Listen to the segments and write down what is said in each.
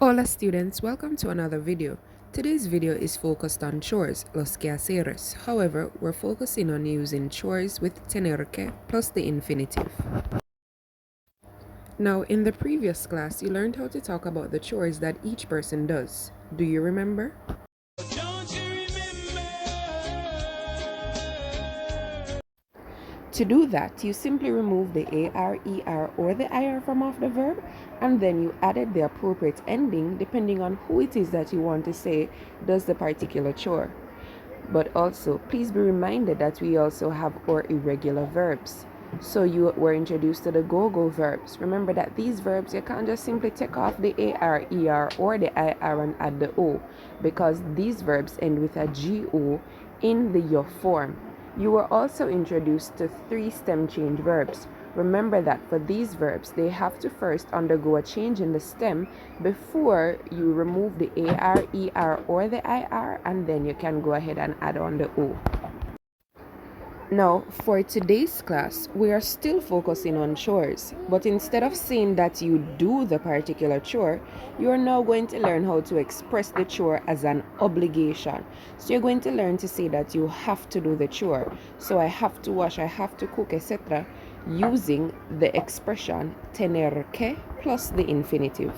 Hola students, welcome to another video. Today's video is focused on chores, los quehaceres. However, we're focusing on using chores with tener que plus the infinitive. Now, in the previous class, you learned how to talk about the chores that each person does. Do you remember? To do that, you simply remove the AR, ER, or the IR from off the verb, and then you added the appropriate ending depending on who it is that you want to say does the particular chore. But also, please be reminded that we also have our irregular verbs. So you were introduced to the go-go verbs. Remember that these verbs, you can't just simply take off the AR, ER, or the IR and add the O, because these verbs end with a GO in the yo form. You were also introduced to three stem change verbs. Remember that for these verbs, they have to first undergo a change in the stem before you remove the AR, ER, or the IR, and then you can go ahead and add on the O. Now, for today's class, we are still focusing on chores, but instead of saying that you do the particular chore, you are now going to learn how to express the chore as an obligation. So you're going to learn to say that you have to do the chore. So I have to wash, I have to cook, etc., using the expression tener que plus the infinitive.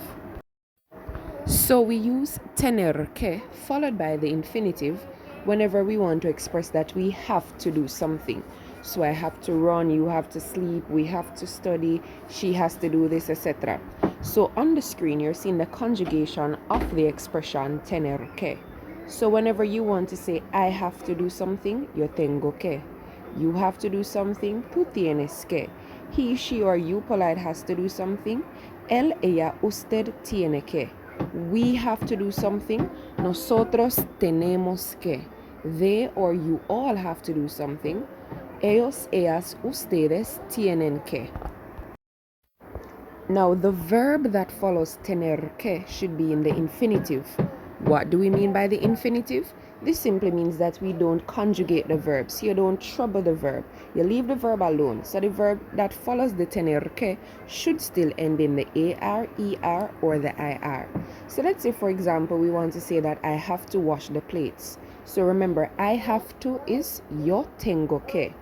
So we use tener que followed by the infinitive whenever we want to express that we have to do something. So I have to run, you have to sleep, we have to study, she has to do this, etc. So on the screen you're seeing the conjugation of the expression tener que. So whenever you want to say I have to do something, yo tengo que. You have to do something, tú tienes que. He, she, or you polite has to do something, él, ella, usted tiene que. We have to do something, nosotros tenemos que. They or you all have to do something, ellos, ellas, ustedes tienen que. Now, the verb that follows tener que should be in the infinitive. What do we mean by the infinitive? This simply means that we don't conjugate the verb, so you don't trouble the verb. You leave the verb alone. So the verb that follows the tener que should still end in the AR, ER, or the IR. So let's say, for example, we want to say that I have to wash the plates. So remember, I have to is yo tengo que.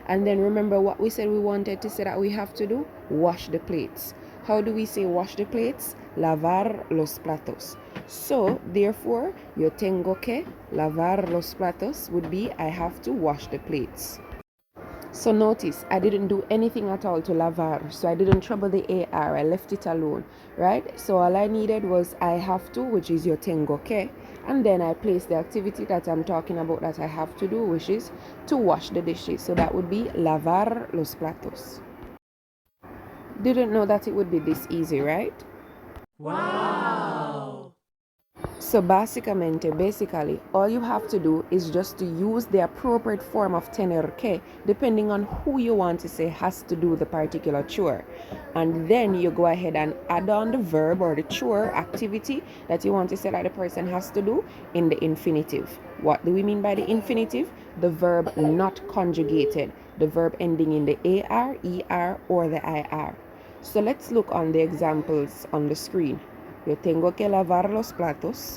And then remember what we said we wanted to say that we have to do? Wash the plates. How do we say wash the plates? Lavar los platos. So, therefore, yo tengo que lavar los platos would be I have to wash the plates. So notice, I didn't do anything at all to lavar, so I didn't trouble the AR, I left it alone, right? So all I needed was I have to, which is yo tengo que, and then I place the activity that I'm talking about that I have to do, which is to wash the dishes. So that would be lavar los platos. Didn't know that it would be this easy, right? Wow! So basically, all you have to do is just to use the appropriate form of tener que, depending on who you want to say has to do the particular chore. And then you go ahead and add on the verb or the chore activity that you want to say that the person has to do in the infinitive. What do we mean by the infinitive? The verb not conjugated, the verb ending in the AR, ER, or the IR. So let's look on the examples on the screen. Yo tengo que lavar los platos.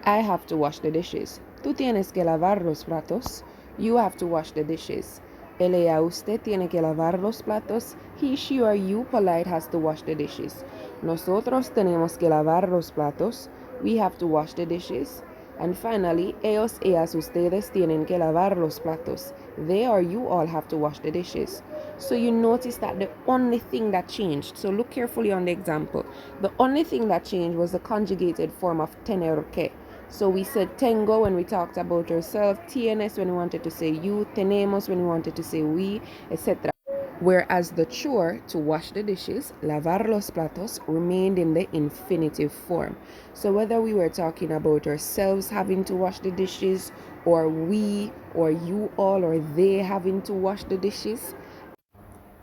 I have to wash the dishes. Tú tienes que lavar los platos. You have to wash the dishes. Él, ella, usted tiene que lavar los platos. He, she, or you, polite, has to wash the dishes. Nosotros tenemos que lavar los platos. We have to wash the dishes. And finally, ellos, ellas, ustedes tienen que lavar los platos. They or you all have to wash the dishes. So you notice that the only thing that changed, so look carefully on the example, the only thing that changed was the conjugated form of tener que. So we said tengo when we talked about ourselves, tienes when we wanted to say you, tenemos when we wanted to say we, etc. Whereas the chore to wash the dishes, lavar los platos, remained in the infinitive form. So whether we were talking about ourselves having to wash the dishes, or we, or you all, or they having to wash the dishes,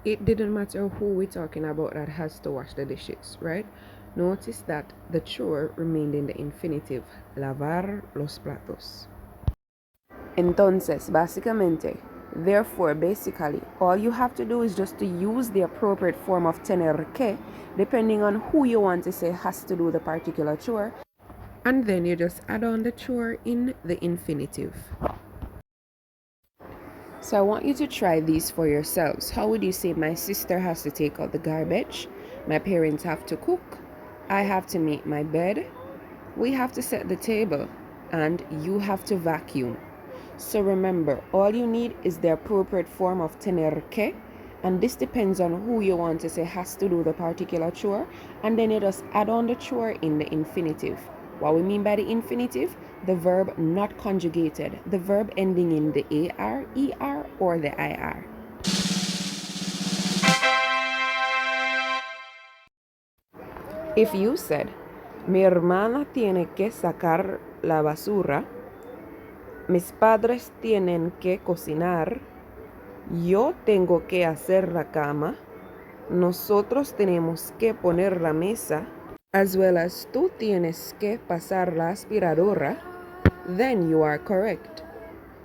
it didn't matter who we're talking about that has to wash the dishes, right? Notice that the chore remained in the infinitive, lavar los platos. Entonces, básicamente, Therefore, basically, all you have to do is just to use the appropriate form of tener que, depending on who you want to say has to do the particular chore, and then you just add on the chore in the infinitive. So I want you to try these for yourselves. How would you say my sister has to take out the garbage? My parents have to cook. I have to make my bed. We have to set the table. And you have to vacuum. So remember, all you need is the appropriate form of tener que, and this depends on who you want to say has to do the particular chore, and then you just add on the chore in the infinitive. What we mean by the infinitive? The verb not conjugated, the verb ending in the AR, ER, or the IR. If you said, mi hermana tiene que sacar la basura, mis padres tienen que cocinar, yo tengo que hacer la cama, nosotros tenemos que poner la mesa, as well as tú tienes que pasar la aspiradora, then you are correct.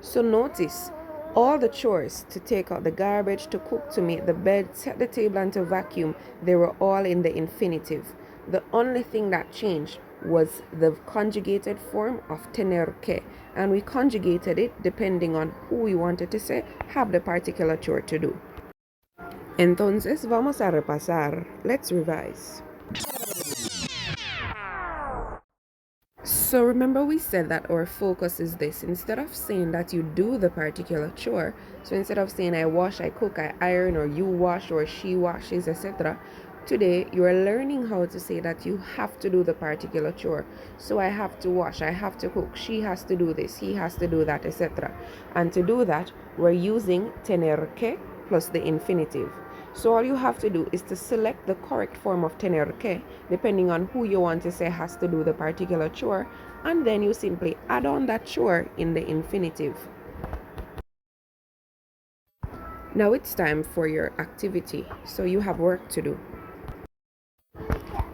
So notice, all the chores, to take out the garbage, to cook, to make the bed, set the table, and to vacuum, they were all in the infinitive. The only thing that changed was the conjugated form of tener que, and we conjugated it depending on who we wanted to say have the particular chore to do. Entonces vamos a repasar. Let's revise. So remember we said that our focus is this. Instead of saying that you do the particular chore, so instead of saying I wash, I cook, I iron, or you wash, or she washes, etc., today you are learning how to say that you have to do the particular chore. So I have to wash, I have to cook, she has to do this, he has to do that, etc. And to do that, we're using tener que plus the infinitive. So all you have to do is to select the correct form of tener que, depending on who you want to say has to do the particular chore, and then you simply add on that chore in the infinitive. Now it's time for your activity, so you have work to do.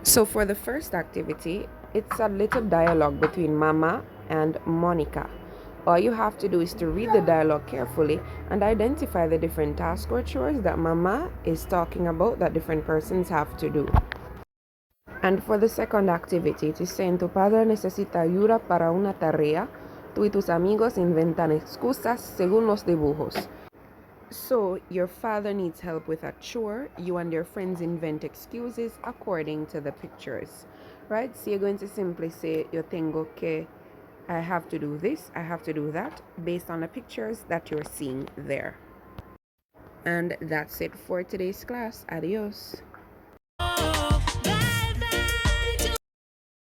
So for the first activity, it's a little dialogue between Mama and Monica. All you have to do is to read the dialogue carefully and identify the different tasks or chores that Mama is talking about that different persons have to do. And for the second activity, it is saying tu padre necesita ayuda para una tarea, tú y tus amigos inventan excusas según los dibujos. So your father needs help with a chore, you and your friends invent excuses according to the pictures, right? So you're going to simply say, yo tengo que, I have to do this, I have to do that, based on the pictures that you're seeing there. And that's it for today's class. Adios.